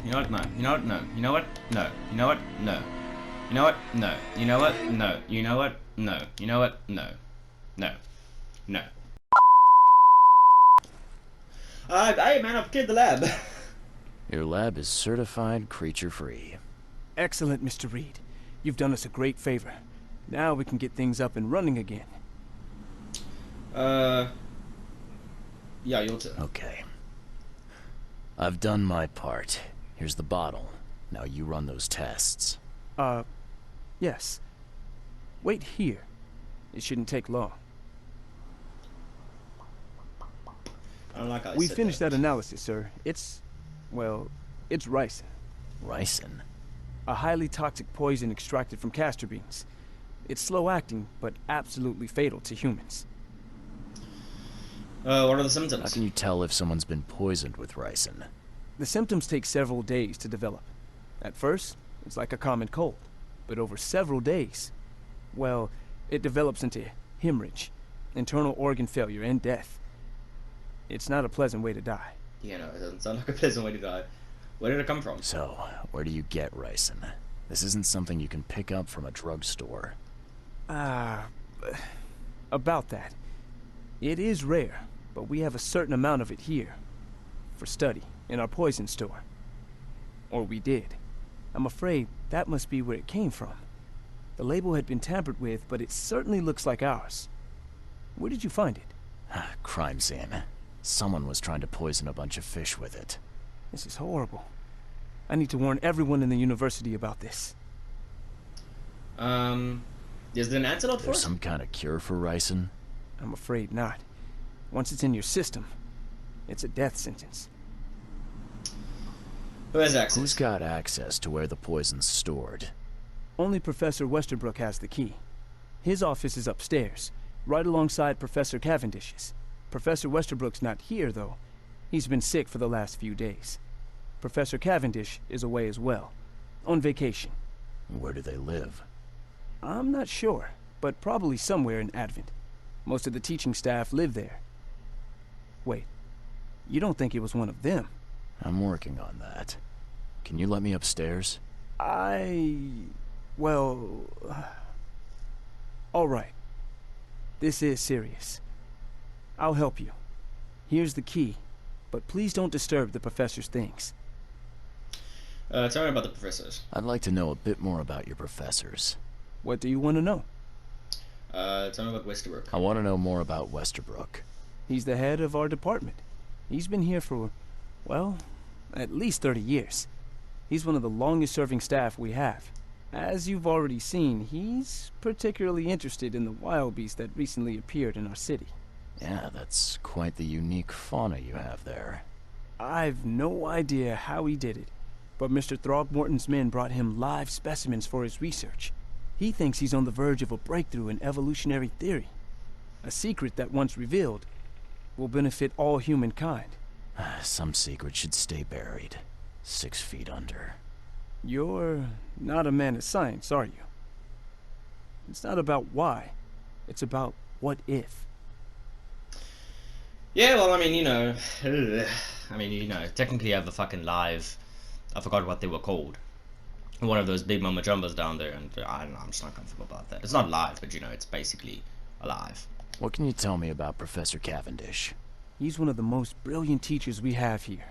You know what? No. You know what? No. You know what? No. You know what? No. You know what? No. You know what? No. You know what? No. You know what? No. No. No. Hey man, I've cleared the lab. Your lab is certified creature-free. Excellent, Mr. Reed. You've done us a great favor. Now we can get things up and running again. Yeah, your turn. Okay. I've done my part. Here's the bottle. Now you run those tests. Yes. Wait here. It shouldn't take long. I don't like how We finished that analysis, sir. Well, it's ricin. Ricin? A highly toxic poison extracted from castor beans. It's slow-acting, but absolutely fatal to humans. What are the symptoms? How can you tell if someone's been poisoned with ricin? The symptoms take several days to develop. At first, it's like a common cold. But over several days, well, it develops into hemorrhage, internal organ failure, and death. It's not a pleasant way to die. Yeah, no, it doesn't sound like a pleasant way to die. Where did it come from? So, where do you get ricin? This isn't something you can pick up from a drugstore. About that. It is rare, but we have a certain amount of it here. For study, in our poison store. Or we did. I'm afraid that must be where it came from. The label had been tampered with, but it certainly looks like ours. Where did you find it? Crime scene. Someone was trying to poison a bunch of fish with it. This is horrible. I need to warn everyone in the university about this. Is there an antidote for There's it? some kind of cure for ricin? I'm afraid not. Once it's in your system, it's a death sentence. Who has access? Who's got access to where the poison's stored? Only Professor Westerbrook has the key. His office is upstairs, right alongside Professor Cavendish's. Professor Westerbrook's not here, though. He's been sick for the last few days. Professor Cavendish is away as well, on vacation. Where do they live? I'm not sure, but probably somewhere in Advent. Most of the teaching staff live there. Wait, you don't think it was one of them? I'm working on that. Can you let me upstairs? Well... all right. This is serious. I'll help you. Here's the key, but please don't disturb the professor's things. Tell me about the professors. I'd like to know a bit more about your professors. What do you want to know? Tell me about Westerbrook. I want to know more about Westerbrook. He's the head of our department. He's been here for, well, at least 30 years. He's one of the longest-serving staff we have. As you've already seen, he's particularly interested in the wild beast that recently appeared in our city. Yeah, that's quite the unique fauna you have there. I've no idea how he did it, but Mr. Throgmorton's men brought him live specimens for his research. He thinks he's on the verge of a breakthrough in evolutionary theory. A secret that, once revealed, will benefit all humankind. Some secret should stay buried, 6 feet under. You're not a man of science, are you? It's not about why. It's about what if. Yeah, well, I mean, technically I have a fucking live... I forgot what they were called. One of those big mama jumbas down there, and I don't know, I'm just not comfortable about that. It's not live, but it's basically alive. What can you tell me about Professor Cavendish? He's one of the most brilliant teachers we have here.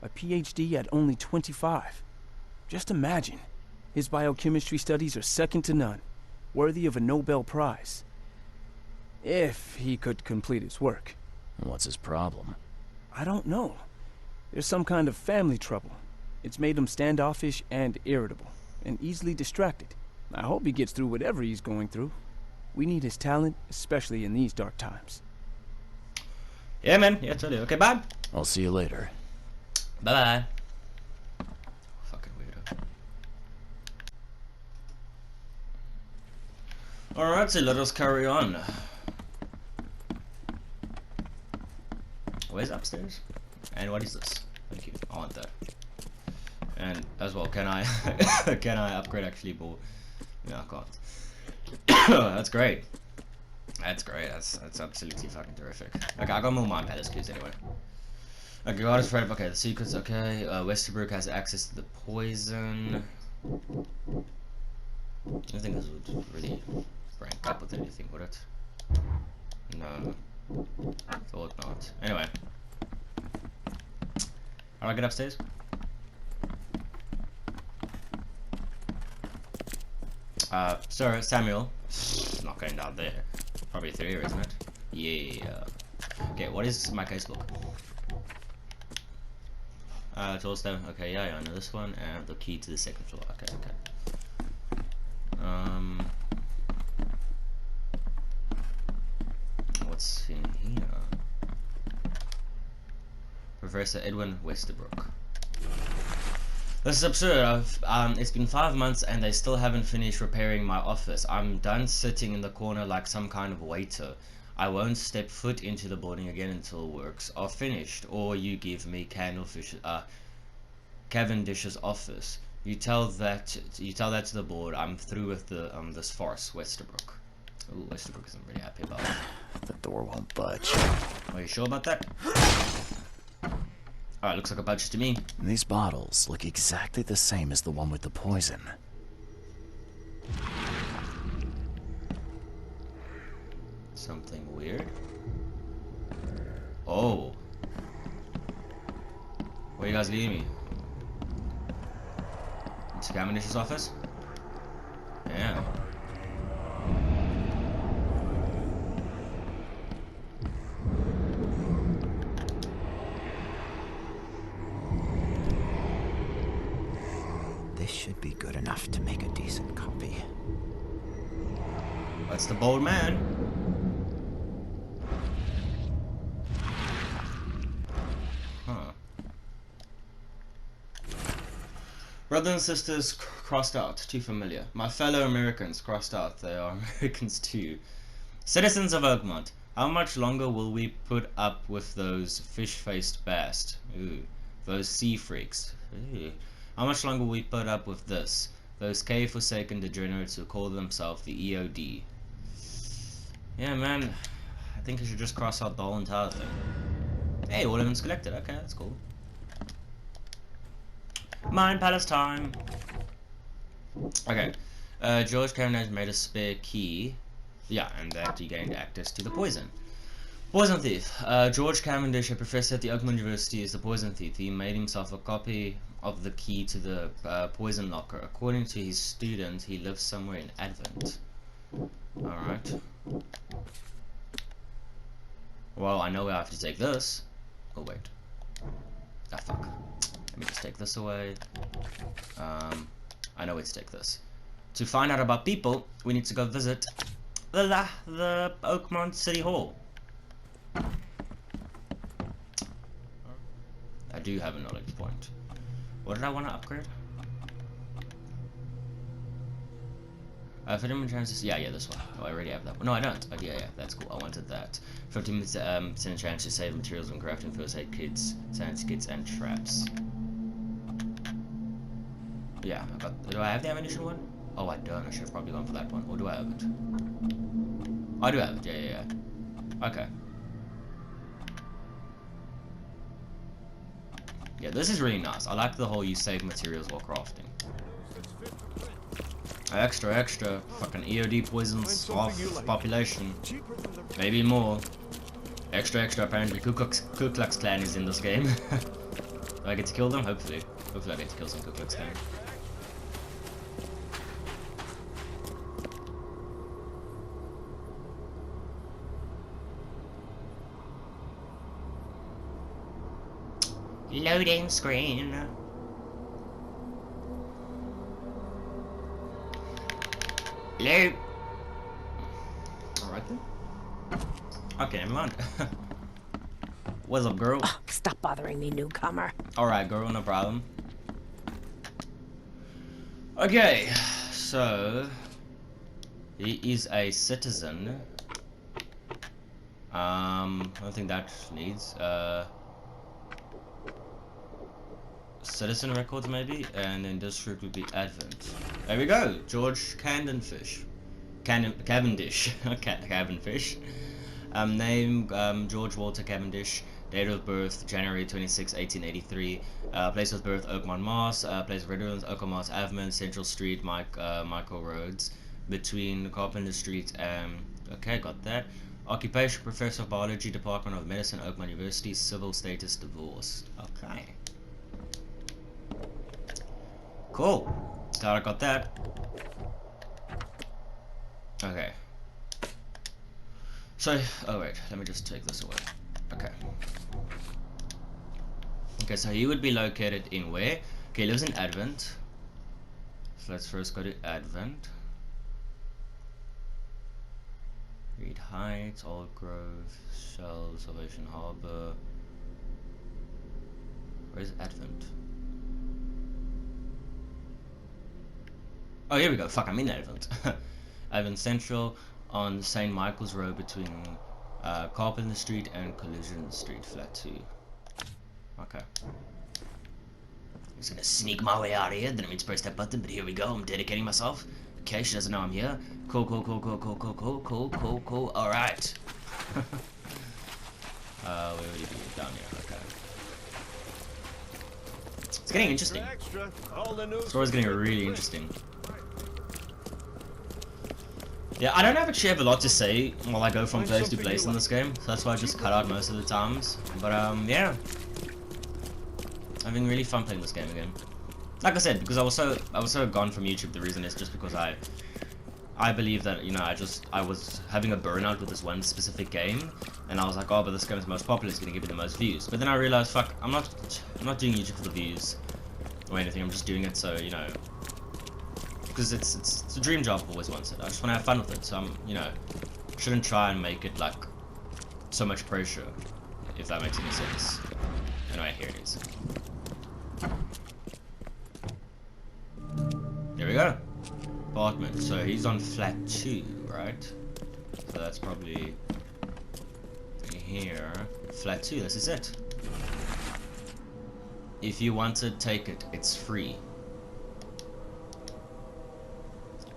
A PhD at only 25. Just imagine. His biochemistry studies are second to none, worthy of a Nobel Prize. If he could complete his work. What's his problem? I don't know. There's some kind of family trouble. It's made him standoffish and irritable, and easily distracted. I hope he gets through whatever he's going through. We need his talent, especially in these dark times. Yeah, man. Yeah, totally. Okay, bye. I'll see you later. Bye-bye. Fucking weirdo. Alright, so let us carry on. Where's upstairs? And what is this? Thank you. I want that. And as well, can I can I upgrade actually more? No, I can't. That's great. That's great. That's absolutely fucking terrific. Okay, I got more Mind Palace clues anyway. Okay, God is afraid of, okay, the secrets, okay. Westerbrook has access to the poison. I don't think this would really rank up with anything, would it? No. Thought not. Anyway. How do I get upstairs? Sir, Samuel. Not going down there. Probably through here, isn't it? Yeah. Okay, what is my casebook? Toolstone. Okay, yeah, I know this one. And the key to the second floor. Okay, okay. What's in here? Professor Edwin Westerbrook. This is absurd. It's been 5 months and they still haven't finished repairing my office. I'm done sitting in the corner like some kind of waiter. I won't step foot into the building again until works are finished, or you give me Cavendish's office. You tell that to the board. I'm through with the this farce, Westerbrook. Ooh, Westerbrook isn't really happy about it. The door won't budge. Are you sure about that? Alright, looks like a budge to me. These bottles look exactly the same as the one with the poison. Something weird? Oh. Where you guys leading me? To Cavendish's office? Yeah. This should be good enough to make a decent copy. That's the bold man. Huh. Brothers and sisters crossed out. Too familiar. My fellow Americans crossed out. They are Americans too. Citizens of Oakmont, how much longer will we put up with those fish-faced bast? Ooh. Those sea freaks. Ooh. How much longer will we put up with this? Those cave-forsaken degenerates who call themselves the EOD. Yeah, man. I think I should just cross out the whole entire thing. Hey, all of them's collected. Okay, that's cool. Mind Palace time. Okay. George Cavendish made a spare key. Yeah, and that he gained access to the poison. Poison thief. George Cavendish, a professor at the Oakland University, is the poison thief. He made himself a copy of the key to the poison locker. According to his student, he lives somewhere in Advent. Alright. Well, I know I have to take this. Oh, wait. Ah, fuck. Let me just take this away. I know where to take this. To find out about people, we need to go visit the Oakmont City Hall. I do have a knowledge point. What did I want to upgrade? Freedom and chances. Yeah, this one. Oh, I already have that one. No, I don't. Oh, yeah, that's cool. I wanted that. 15% chance to save materials when crafting first aid kits, science kits, and traps. Yeah, I got. Do I have the ammunition one? Oh, I don't. I should have probably gone for that one. Or do I have it? Oh, I do have it. Yeah. Okay. Yeah, this is really nice. I like the whole you save materials while crafting. Extra. Fucking EOD poisons half population. Maybe more. Extra. Apparently Ku Klux Klan is in this game. Do I get to kill them? Hopefully. Hopefully I get to kill some Ku Klux Klan. Loading screen. Hello. Alright then. Okay, never mind. What's up, girl? Stop bothering me, newcomer. Alright, girl, no problem. Okay, so he is a citizen. I don't think that needs citizen records maybe, and then district would be Advent. There we go, George Cavendish. Cavendish. Name George Walter Cavendish, Date of birth January 26, 1883. Place of birth Oakmont, Mass. Place of residence Oakmont, Avon, Central Street, Michael Roads, between Carpenter Street and okay, got that. Occupation Professor of Biology, Department of Medicine, Oakmont University. Civil status divorced. Okay. Cool. Glad I got that. Okay. So, oh wait, let me just take this away. Okay. Okay, so he would be located in where? Okay, he lives in Advent. So let's first go to Advent. Reed Heights, Old Grove, Shell, Salvation Harbor. Where's Advent? Oh, here we go. Fuck, I'm in Advent. Advent Central on St. Michael's Road between Carpenter Street and Collision Street, flat 2. Okay. I'm just gonna sneak my way out of here. Didn't mean to press that button, but here we go. I'm dedicating myself. Okay, she doesn't know I'm here. Cool, cool, cool, cool, cool, cool, cool, cool, cool, cool. Alright. Where would he be? Down here, okay. It's getting interesting. The story's getting really interesting. Yeah, I don't actually have a lot to say while I go from place to place in this game, so that's why I just cut out most of the times. But yeah, having really fun playing this game again. Like I said, because I was so gone from YouTube. The reason is just because I believe that, you know, I was having a burnout with this one specific game, and I was like, oh, but this game is the most popular, it's gonna give me the most views. But then I realized, fuck, I'm not doing YouTube for the views or anything. I'm just doing it so, you know, because it's a dream job I've always wanted. I just want to have fun with it, so I'm, you know, shouldn't try and make it like so much pressure, if that makes any sense. Anyway, here it is. There we go. Apartment. So he's on flat 2, right? So that's probably here. Flat 2. This is it. If you want to take it, it's free.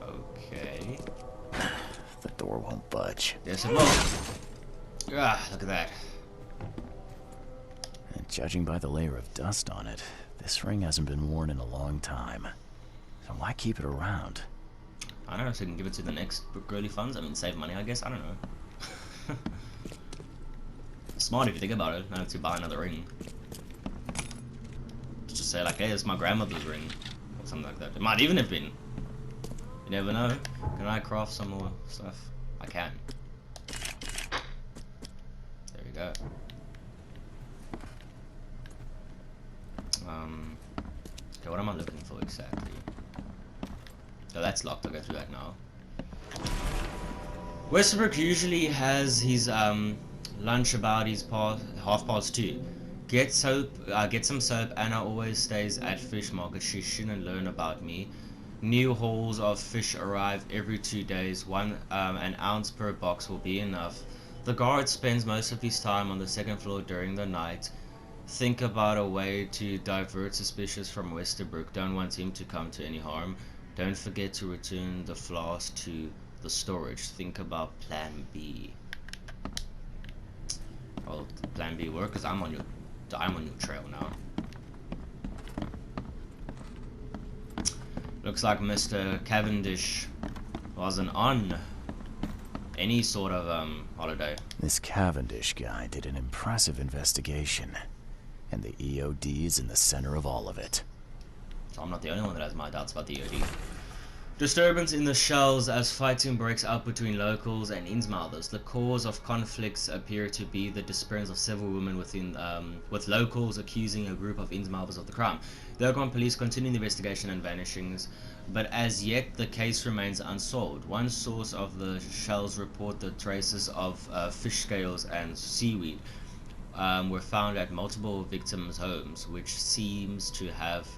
Okay. The door won't budge. Yes, it will. Ah, look at that. And judging by the layer of dust on it, this ring hasn't been worn in a long time. So why keep it around? I don't know, so you can give it to the next girly funds. I mean, save money, I guess. I don't know. Smart if you think about it. Not to buy another ring. Just say like, hey, it's my grandmother's ring, or something like that. It might even have been. You never know. Can I craft some more stuff? I can. There we go. Okay, what am I looking for exactly? So that's locked. I'll go through that now. Westbrook usually has his lunch about his 2:30. Get some soap. Anna always stays at fish market. She shouldn't learn about me. New hauls of fish arrive every 2 days. An ounce per box will be enough. The guard spends most of his time on the second floor during the night. Think about a way to divert suspicious from Westerbrook. Don't want him to come to any harm. Don't forget to return the flask to the storage. Think about plan B. Well, plan B work, because I'm on your trail now. Looks like Mr. Cavendish wasn't on any sort of holiday. This Cavendish guy did an impressive investigation, and the EOD is in the center of all of it. So I'm not the only one that has my doubts about the EOD. Disturbance in the shells as fighting breaks out between locals and Innsmouthers. The cause of conflicts appear to be the disappearance of several women with locals accusing a group of Innsmouthers of the crime. The Oakmont police continue the investigation and vanishings, but as yet the case remains unsolved. One source of the shells report the traces of fish scales and seaweed were found at multiple victims' homes, which seems to have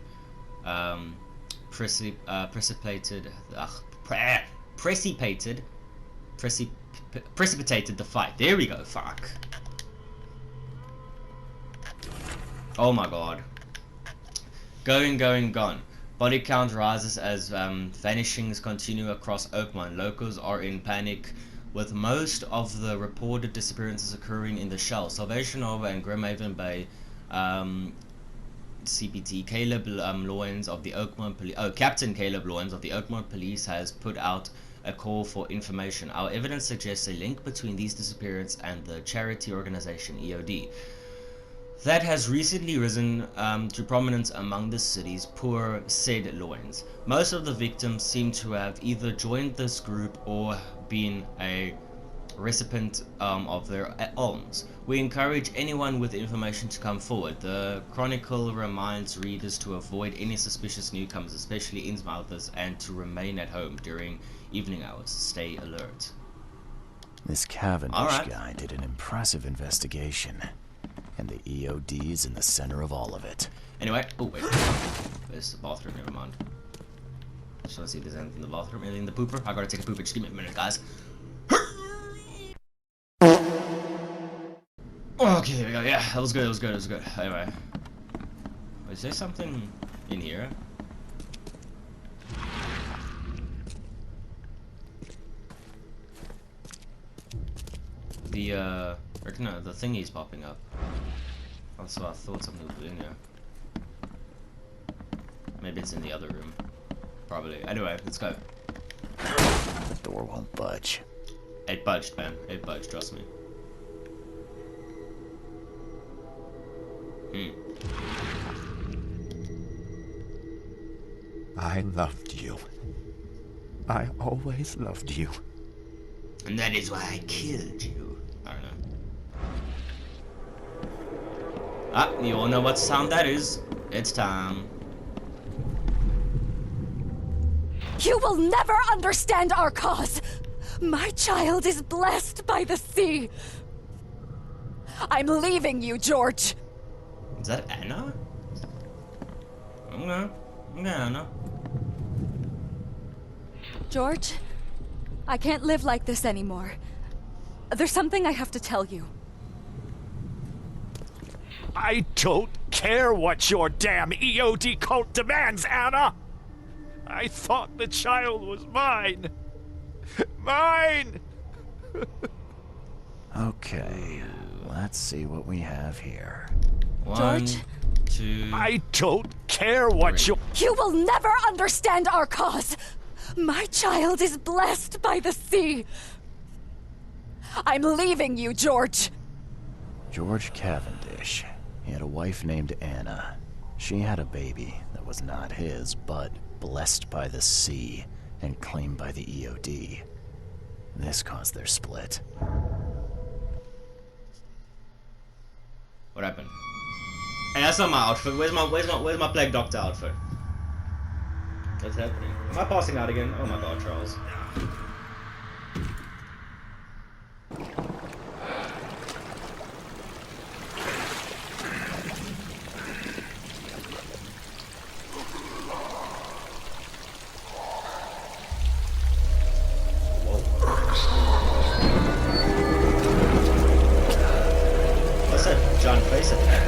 precipitated the fight. There we go. Fuck. Oh my god. Gone. Body count rises as vanishings continue across Oakmont. Locals are in panic with most of the reported disappearances occurring in the Shell, Salvation Army and Grimhaven Bay. CPT Caleb Loyens of the Captain Caleb Loyens of the Oakmont Police has put out a call for information. Our evidence suggests a link between these disappearances and the charity organization EOD that has recently risen to prominence among the city's poor, said Loyens. Most of the victims seem to have either joined this group or been a recipient of their alms. We encourage anyone with information to come forward. The Chronicle reminds readers to avoid any suspicious newcomers, especially Innsmouthers, and to remain at home during evening hours. Stay alert. This Cavendish guy did an impressive investigation, and the EOD is in the center of all of it. Anyway, oh wait, there's the bathroom, never mind. Just want to see if there's anything in the bathroom. Anything in the pooper? I gotta take a pooper, just give me a minute, guys. Okay, there we go. Yeah, that was good. Anyway, is there something in here? The the thingy's popping up. Also, I thought something was in here. Maybe it's in the other room. Probably. Anyway, let's go. The door won't budge. It budged, man. It budged. Trust me. I loved you. I always loved you. And that is why I killed you. I don't know. Ah, you all know what sound that is. It's time. You will never understand our cause. My child is blessed by the sea. I'm leaving you, George. Is that Anna? Okay, Anna. George, I can't live like this anymore. There's something I have to tell you. I don't care what your damn EOD cult demands, Anna! I thought the child was mine! Mine! Okay, let's see what we have here. George? 2. I don't care what your— You will never understand our cause. My child is blessed by the sea. I'm leaving you, George. George Cavendish. He had a wife named Anna. She had a baby that was not his, but blessed by the sea and claimed by the EOD. This caused their split. What happened? Hey, that's not my outfit. Where's my Plague Doctor outfit? What's happening? Am I passing out again? Oh my god, Charles. What's that John face attack?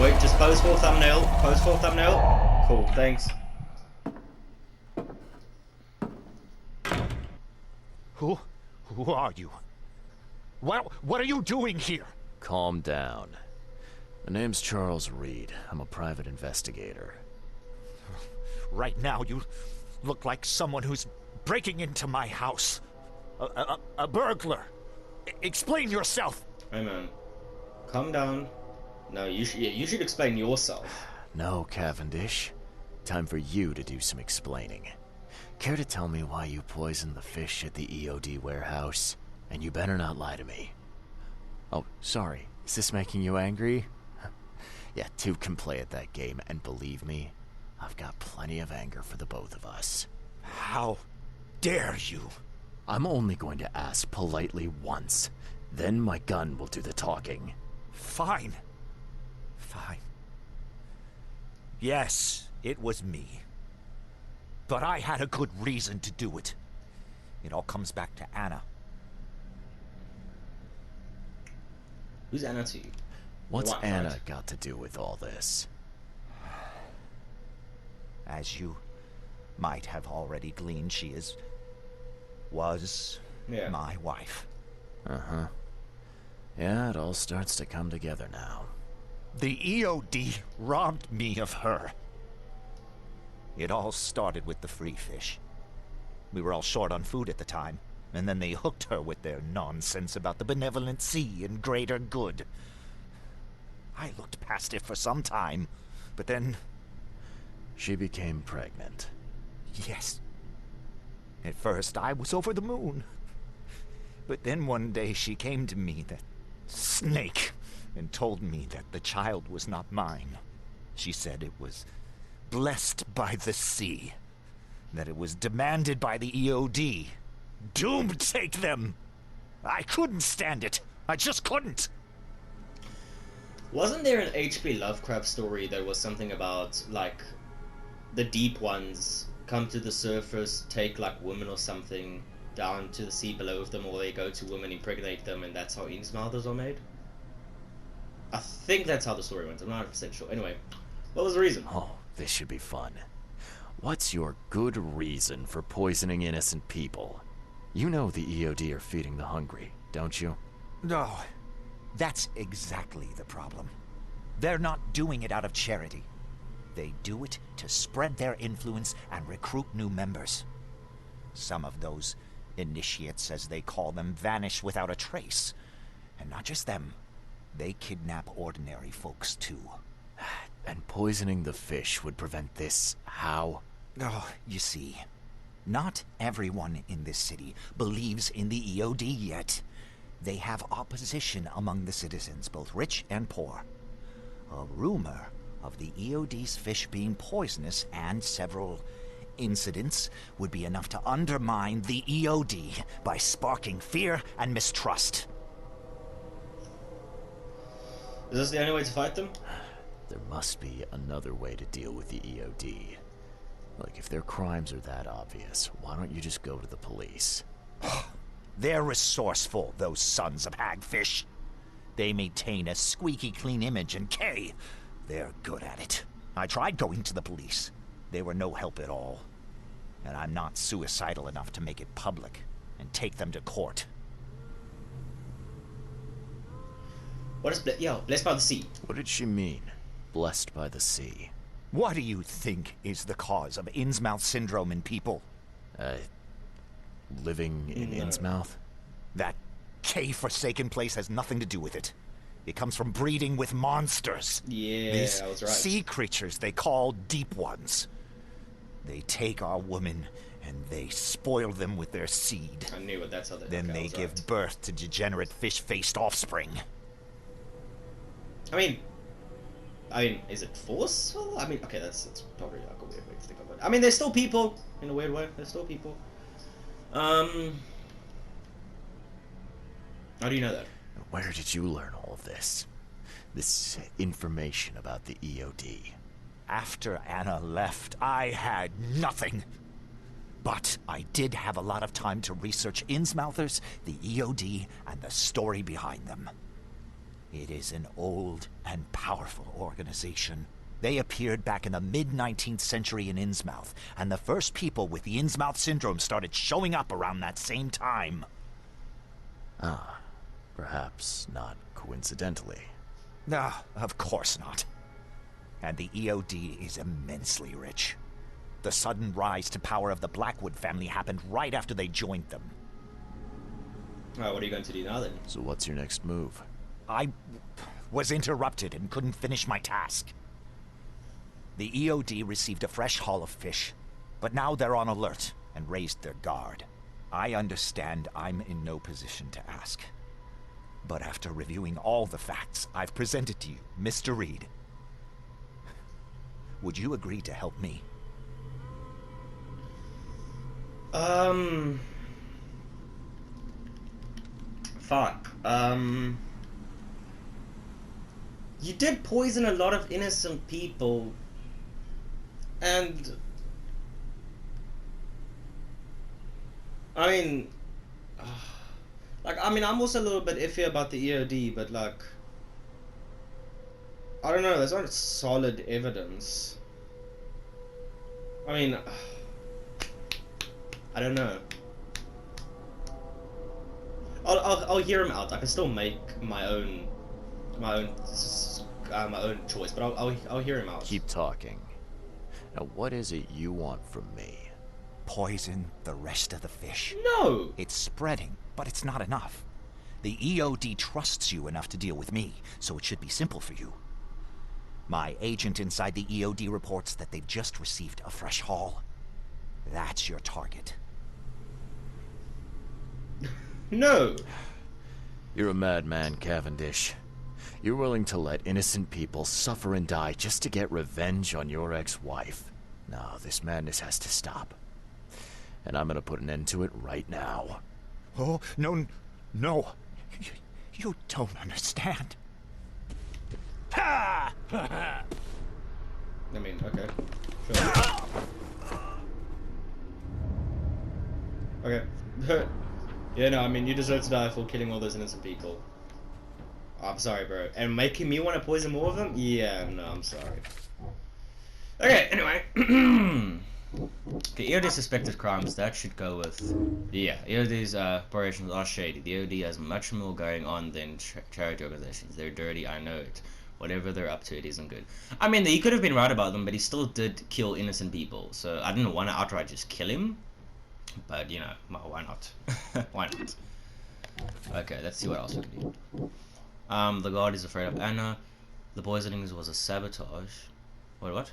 Wait, just pose for thumbnail. Pose for thumbnail. Cool, thanks. Who are you? What are you doing here? Calm down. My name's Charles Reed. I'm a private investigator. Right now, you look like someone who's breaking into my house. A burglar. Explain yourself. Hey man, calm down. No, you should explain yourself. No, Cavendish. Time for you to do some explaining. Care to tell me why you poisoned the fish at the EOD warehouse? And you better not lie to me. Oh, sorry. Is this making you angry? Yeah, two can play at that game, and believe me, I've got plenty of anger for the both of us. How dare you? I'm only going to ask politely once. Then my gun will do the talking. Fine. Yes, it was me. But I had a good reason to do it. It all comes back to Anna. Who's Anna to you? What's Anna got to do with all this? As you might have already gleaned, she was my wife. Uh-huh. Yeah, it all starts to come together now. The EOD robbed me of her. It all started with the free fish. We were all short on food at the time, and then they hooked her with their nonsense about the benevolent sea and greater good. I looked past it for some time, but then... She became pregnant. Yes. At first, I was over the moon. But then one day she came to me, that snake, and told me that the child was not mine. She said it was blessed by the sea, that it was demanded by the EOD. Doom take them! I couldn't stand it. I just couldn't. Wasn't there an H.P. Lovecraft story that was something about, like, the deep ones come to the surface, take, like, women or something down to the sea below them, or they go to women, impregnate them, and that's how Innsmouthers are made? I think that's how the story went. I'm not 100% sure. Anyway, what was the reason? Oh, this should be fun. What's your good reason for poisoning innocent people? You know the EOD are feeding the hungry, don't you? No, that's exactly the problem. They're not doing it out of charity. They do it to spread their influence and recruit new members. Some of those initiates, as they call them, vanish without a trace. And not just them. They kidnap ordinary folks, too. And poisoning the fish would prevent this. How? Oh, you see, not everyone in this city believes in the EOD yet. They have opposition among the citizens, both rich and poor. A rumor of the EOD's fish being poisonous and several incidents would be enough to undermine the EOD by sparking fear and mistrust. Is this the only way to fight them? There must be another way to deal with the EOD. Like, if their crimes are that obvious, why don't you just go to the police? They're resourceful, those sons of hagfish. They maintain a squeaky clean image, and they're good at it. I tried going to the police. They were no help at all. And I'm not suicidal enough to make it public and take them to court. What is blessed by the sea? What did she mean? Blessed by the sea. What do you think is the cause of Innsmouth syndrome in people? Living in Innsmouth? That K-forsaken place has nothing to do with it. It comes from breeding with monsters. Yeah, These I was right. sea creatures they call deep ones. They take our women and they spoil them with their seed. I knew it, that's how they... Then okay, they give birth to degenerate fish-faced offspring. I mean, is it forceful? I mean, okay, that's probably like a weird way to think of it. I mean, they're still people, in a weird way. They're still people. How do you know that? Where did you learn all of this? This information about the EOD? After Anna left, I had nothing. But I did have a lot of time to research Innsmouthers, the EOD, and the story behind them. It is an old and powerful organization. They appeared back in the mid-19th century in Innsmouth, and the first people with the Innsmouth syndrome started showing up around that same time. Ah, perhaps not coincidentally. No, of course not. And the EOD is immensely rich. The sudden rise to power of the Blackwood family happened right after they joined them. Alright, what are you going to do now then? So what's your next move? I was interrupted and couldn't finish my task. The EOD received a fresh haul of fish, but now they're on alert and raised their guard. I understand I'm in no position to ask. But after reviewing all the facts I've presented to you, Mr. Reed, would you agree to help me? Fuck. You did poison a lot of innocent people, and I mean, I'm also a little bit iffy about the EOD, but like, I don't know, there's not solid evidence. I mean, I don't know. I'll hear him out. I can still make my own choice, but I'll hear him out. Keep talking. Now, what is it you want from me? Poison the rest of the fish. No! It's spreading, but it's not enough. The EOD trusts you enough to deal with me, so it should be simple for you. My agent inside the EOD reports that they've just received a fresh haul. That's your target. No! You're a madman, Cavendish. You're willing to let innocent people suffer and die just to get revenge on your ex-wife. No, this madness has to stop. And I'm gonna put an end to it right now. Oh, no, no. You don't understand. Ha! I mean, okay. Sure. Okay. Yeah, no, I mean, you deserve to die for killing all those innocent people. I'm sorry, bro. And making me want to poison more of them? Yeah, no, I'm sorry. Okay, anyway. The EOD suspected crimes, that should go with... Yeah, EOD's operations are shady. The EOD has much more going on than charity organizations. They're dirty, I know it. Whatever they're up to, it isn't good. I mean, he could have been right about them, but he still did kill innocent people. So I didn't want to outright just kill him. But, you know, why not? Why not? Okay, let's see what else we can do. The guard is afraid of Anna. The poisoning was a sabotage. Wait, what?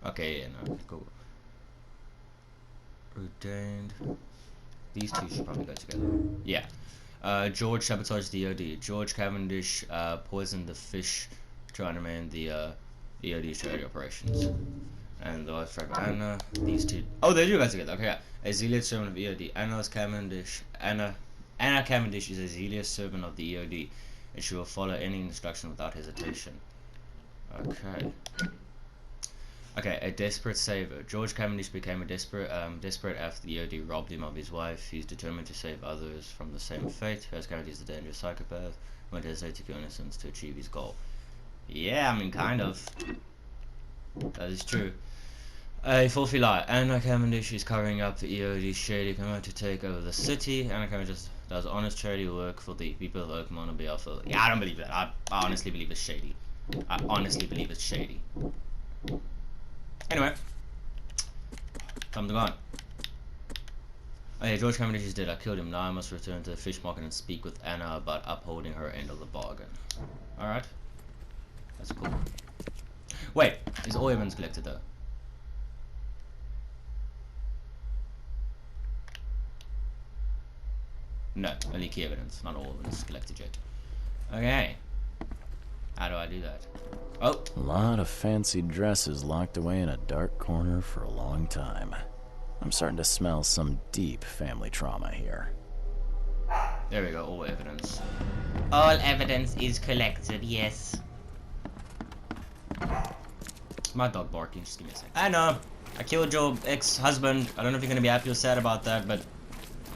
Okay, yeah, no, cool. Ordained. These two should probably go together. Yeah. George sabotaged the EOD. George Cavendish poisoned the fish trying to man the EOD charity operations. And the wife of Anna, these two. Oh, they do go together. Okay, yeah. A zealous servant of EOD. Anna Cavendish is a zealous servant of the EOD, and she will follow any instruction without hesitation. Okay. Okay, a desperate saver. George Cavendish became a desperate after the EOD robbed him of his wife. He's determined to save others from the same fate. As Cavendish is a dangerous psychopath, won't hesitate to kill innocents to achieve his goal. Yeah, I mean, kind of. That is true. A filthy lie. Anna Cavendish is covering up the EOD's shady come out to take over the city. Anna Cavendish does honest charity work for the people of Oakmont on behalf of... Yeah, I don't believe that. I honestly believe it's shady. I honestly believe it's shady. Anyway. Time to go on. Okay, George Cavendish is dead. I killed him. Now I must return to the fish market and speak with Anna about upholding her end of the bargain. Alright. That's cool. Wait, is all evidence collected though? No, only key evidence. Not all evidence is collected yet. Okay. How do I do that? Oh! A lot of fancy dresses locked away in a dark corner for a long time. I'm starting to smell some deep family trauma here. There we go, all evidence. All evidence is collected, yes. My dog barking, just give me a second. I know, I killed your ex-husband. I don't know if you're gonna be happy or sad about that, but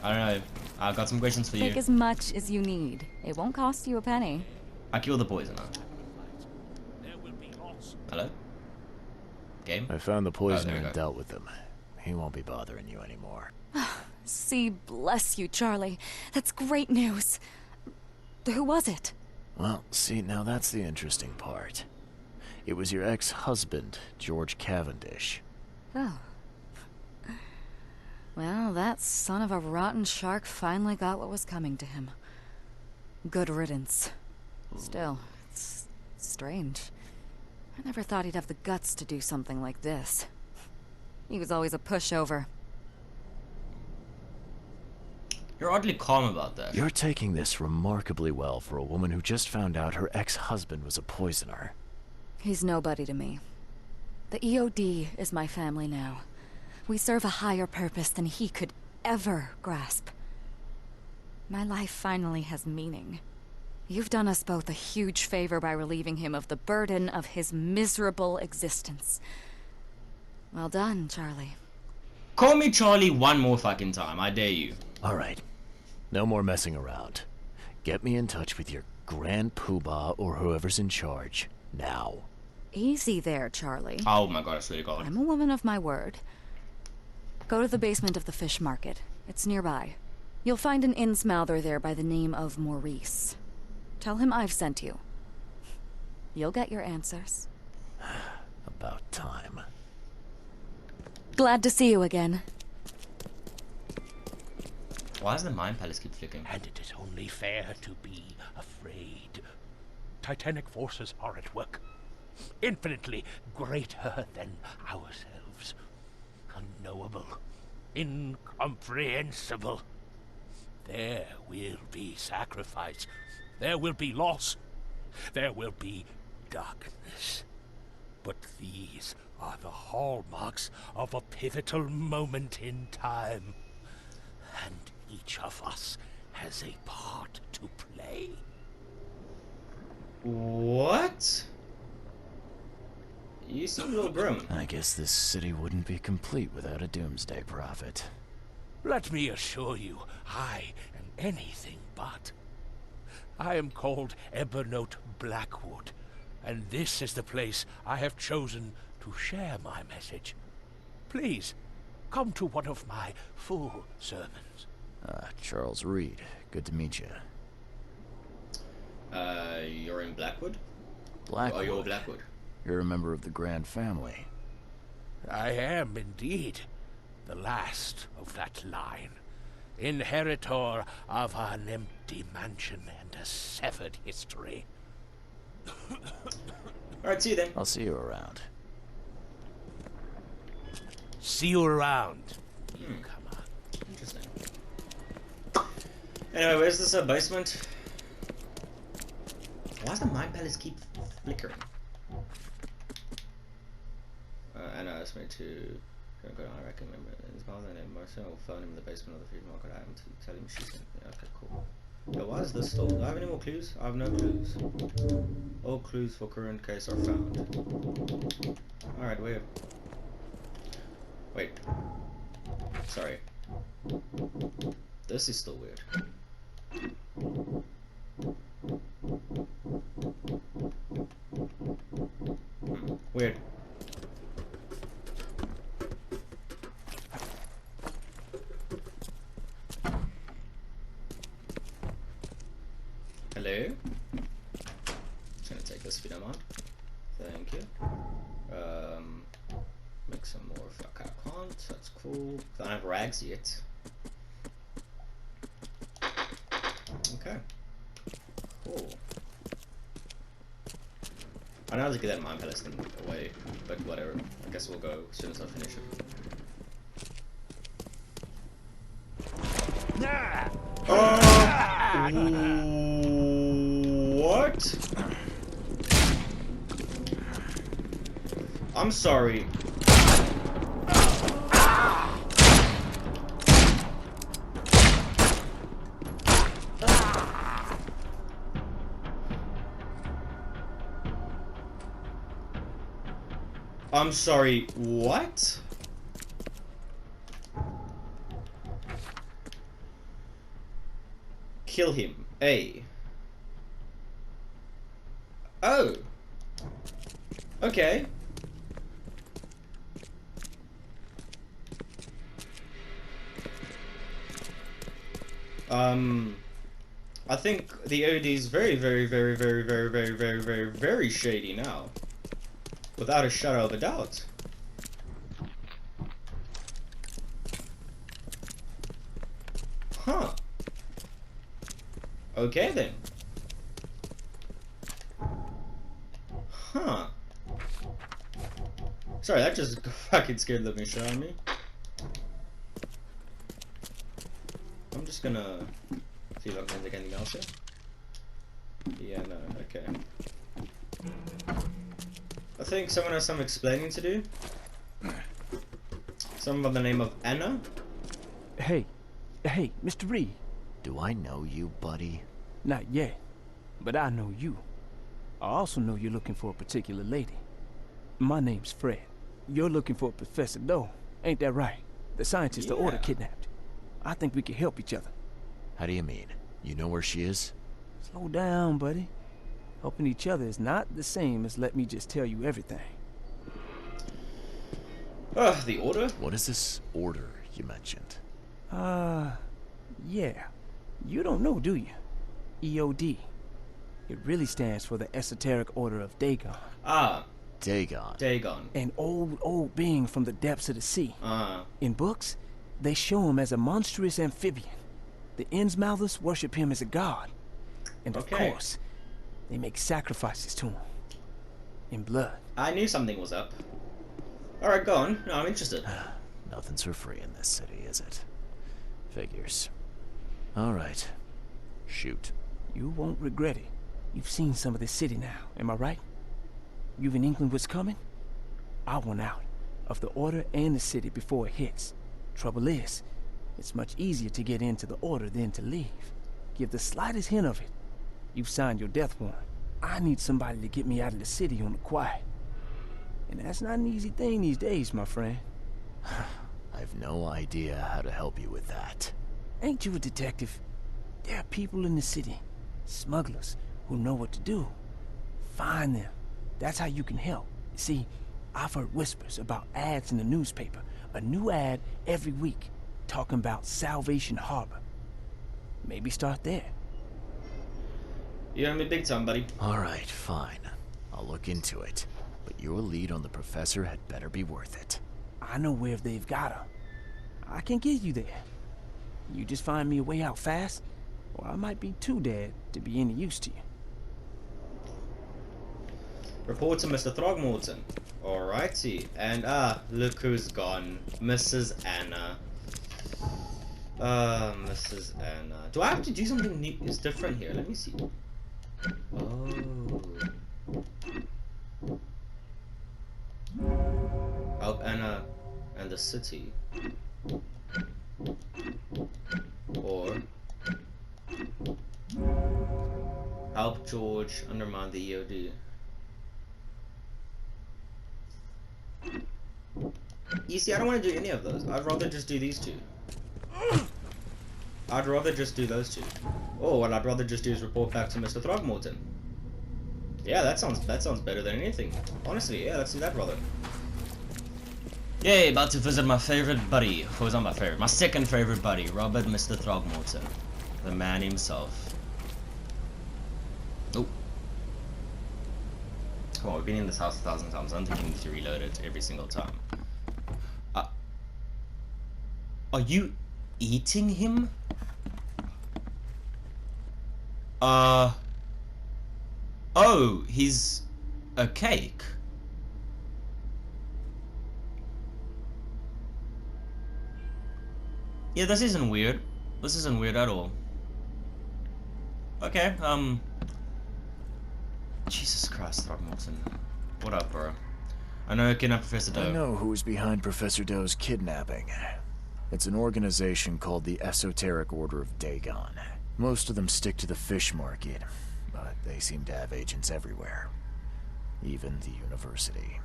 I don't know. I've got some questions for you. Take as much as you need. It won't cost you a penny. I killed the poisoner. Hello? Game? I found the poisoner and dealt with him. He won't be bothering you anymore. See, bless you, Charlie. That's great news. Who was it? Well, see, now that's the interesting part. It was your ex-husband, George Cavendish. Oh. Well, that son of a rotten shark finally got what was coming to him. Good riddance. Still, it's strange. I never thought he'd have the guts to do something like this. He was always a pushover. You're oddly calm about that. You're taking this remarkably well for a woman who just found out her ex-husband was a poisoner. He's nobody to me. The EOD is my family now. We serve a higher purpose than he could ever grasp. My life finally has meaning. You've done us both a huge favor by relieving him of the burden of his miserable existence. Well done, Charlie. Call me Charlie one more fucking time, I dare you. Alright. No more messing around. Get me in touch with your Grand Poobah or whoever's in charge. Now. Easy there, Charlie. Oh my god, I swear to god. I'm a woman of my word. Go to the basement of the fish market. It's nearby. You'll find an innsmouther there by the name of Maurice. Tell him I've sent you. You'll get your answers. About time. Glad to see you again. Why does the Mind Palace keep flicking? And it is only fair to be afraid. Titanic forces are at work, infinitely greater than ourselves. Unknowable, incomprehensible. There will be sacrifice. There will be loss. There will be darkness. But these are the hallmarks of a pivotal moment in time. And each of us has a part to play. What? You seem a little grim. I guess this city wouldn't be complete without a doomsday prophet. Let me assure you, I am anything but. I am called Ebernote Blackwood, and this is the place I have chosen to share my message. Please, come to one of my full sermons. Charles Reed. Good to meet you. You're in Blackwood? Blackwood? Oh, you're Blackwood. You're a member of the Grand Family. I am indeed the last of that line. Inheritor of an empty mansion and a severed history. Alright, see you then. I'll see you around. See you around. You come on. Interesting. Anyway, where's this basement? Why does the Mind Palace keep flickering? I know, it's made to go down, I recommend his mother and Marcel will phone him in the basement of the food market item to tell him she's in. Yeah, okay, cool. Yo, why is this still? Do I have any more clues? I have no clues. All clues for current case are found. Alright, wait. Sorry. This is still weird. Weird. Hello? Just gonna take this if you don't mind. Thank you. Make some more if I can't. That's cool. I don't have rags yet. Okay. Cool. I know how to get that Mind Palace thing away, but whatever. I guess we'll go as soon as I finish it. What? I'm sorry. I'm sorry, what? Kill him. A. Oh. Okay. I think the OD is very shady now. Without a shadow of a doubt. Huh. Okay then. Huh. Sorry, that just fucking scared the shit out of me. I'm just gonna see if I can think anything else here. Yeah, no, okay. I think someone has some explaining to do. Someone by the name of Anna. Hey, Mr. Reed. Do I know you, buddy? Not yet, but I know you. I also know you're looking for a particular lady. My name's Fred. You're looking for Professor Doe, ain't that right? The scientist the Order kidnapped. I think we can help each other. How do you mean? You know where she is? Slow down, buddy. Helping each other is not the same as let me just tell you everything. The Order? What is this Order you mentioned. Yeah. You don't know, do you? EOD. It really stands for the Esoteric Order of Dagon. Ah, Dagon. Dagon. An old being from the depths of the sea. Ah. In books, they show him as a monstrous amphibian. The Innsmouthers worship him as a god. And of course, they make sacrifices to him. In blood. I knew something was up. Alright, go on. No, I'm interested. Nothing's for free in this city, is it? Figures. Alright. Shoot. You won't regret it. You've seen some of this city now, am I right? You've an inkling what's coming? I want out of the Order and the city before it hits. Trouble is, it's much easier to get into the Order than to leave. Give the slightest hint of it. You've signed your death warrant. I need somebody to get me out of the city on the quiet. And that's not an easy thing these days, my friend. I've no idea how to help you with that. Ain't you a detective? There are people in the city, smugglers, who know what to do. Find them. That's how you can help. See, I've heard whispers about ads in the newspaper. A new ad every week, talking about Salvation Harbor. Maybe start there. You owe me big time, buddy. Alright, fine. I'll look into it. But your lead on the professor had better be worth it. I know where they've got her. I can get you there. You just find me a way out fast, or I might be too dead to be any use to you. Report to Mr. Throgmorton. Alrighty. And look who's gone. Mrs. Anna. Mrs. Anna. Do I have to do something new? It's different here. Let me see. Oh. Help Anna and the city. Or help George undermine the EOD. You see, I don't want to do any of those. I'd rather just do these two. I'd rather just do those two. Oh, what I'd rather just do is report back to Mr. Throgmorton. Yeah, that sounds better than anything. Honestly, yeah, let's do that rather. Yay, about to visit my favorite buddy. Who was not my favorite? My second favorite buddy, Robert Mr. Throgmorton. The man himself. Oh. Come on, we've been in this house 1,000 times. I don't think you need to reload it every single time. Are you eating him? Oh, he's a cake. Yeah, this isn't weird. This isn't weird at all. Okay, Jesus Christ, Throgmorton. What up, bro? I know you kidnapped Professor Doe. I know who's behind Professor Doe's kidnapping. It's an organization called the Esoteric Order of Dagon. Most of them stick to the fish market, but they seem to have agents everywhere. Even the university.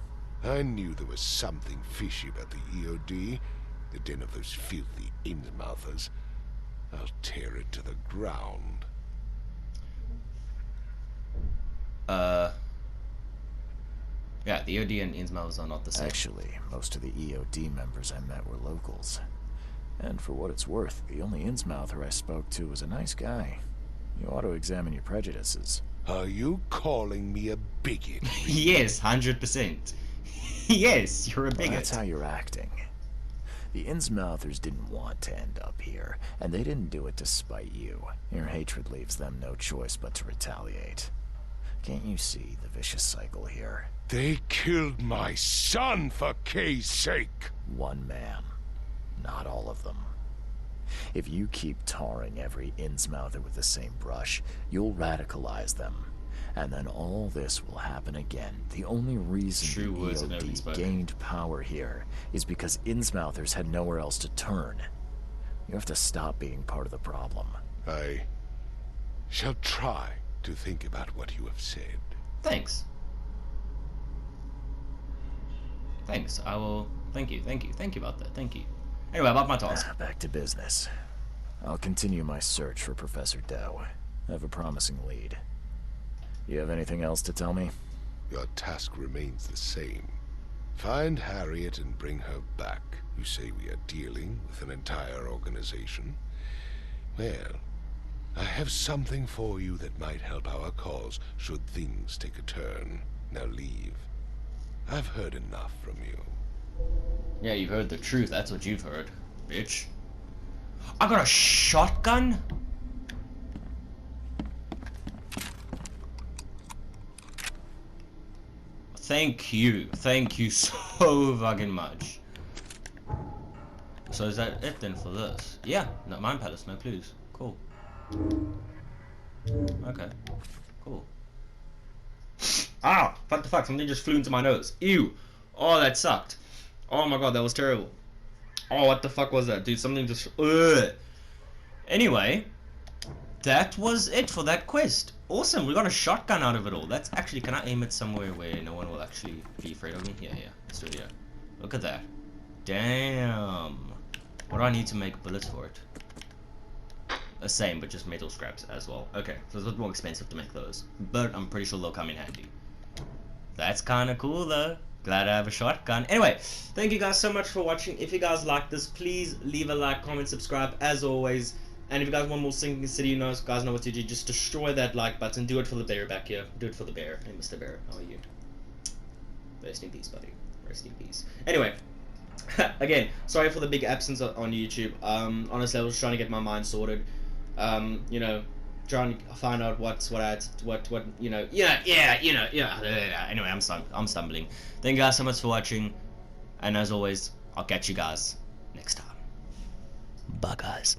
I knew there was something fishy about the EOD. The den of those filthy Innsmouthers. I'll tear it to the ground. Yeah, the EOD and Innsmouthers are not the same. Actually, most of the EOD members I met were locals. And for what it's worth, the only Innsmouther I spoke to was a nice guy. You ought to examine your prejudices. Are you calling me a bigot? Yes, 100%. Yes, you're a bigot. Well, that's how you're acting. The Innsmouthers didn't want to end up here, and they didn't do it to spite you. Your hatred leaves them no choice but to retaliate. Can't you see the vicious cycle here? They killed my son for Kay's sake. One man, not all of them. If you keep tarring every Innsmouther with the same brush, you'll radicalize them. And then all this will happen again. The only reason the EOD gained power here is because Innsmouthers had nowhere else to turn. You have to stop being part of the problem. I shall try to think about what you have said. Thanks. Thanks. I will. Thank you. Thank you. Thank you about that. Thank you. Anyway, about my task. Back to business. I'll continue my search for Professor Doe. I have a promising lead. You have anything else to tell me? Your task remains the same. Find Harriet and bring her back. You say we are dealing with an entire organization? Well, I have something for you that might help our cause should things take a turn. Now leave. I've heard enough from you. Yeah, you've heard the truth. That's what you've heard, bitch. I got a shotgun? Thank you. Thank you so fucking much. So is that it then for this? Yeah, no, Mind Palace, no clues. Cool. Okay. Cool. Ah! What the fuck? Something just flew into my nose. Ew! Oh, that sucked. Oh my god, that was terrible. Oh, what the fuck was that? Dude, something just... Ugh. Anyway, that was it for that quest. Awesome, we got a shotgun out of it all. That's actually... Can I aim it somewhere where no one will actually be afraid of me? Yeah, yeah. Let's do it here. Look at that. Damn. What do I need to make bullets for it? The same, but just metal scraps as well. Okay, so it's a bit more expensive to make those. But I'm pretty sure they'll come in handy. That's kind of cool though. Glad I have a shotgun. Anyway, thank you guys so much for watching. If you guys like this, please leave a like, comment, subscribe as always. And if you guys want more Sinking City, you guys know what to do. Just destroy that like button. Do it for the bear back here. Do it for the bear. Hey, Mr. Bear, how are you? Rest in peace, buddy. Rest in peace. Anyway, again, sorry for the big absence on YouTube. Honestly, I was trying to get my mind sorted. You know, trying to find out what you know, anyway, I'm stumbling. Thank you guys so much for watching, and as always, I'll catch you guys next time. Bye guys.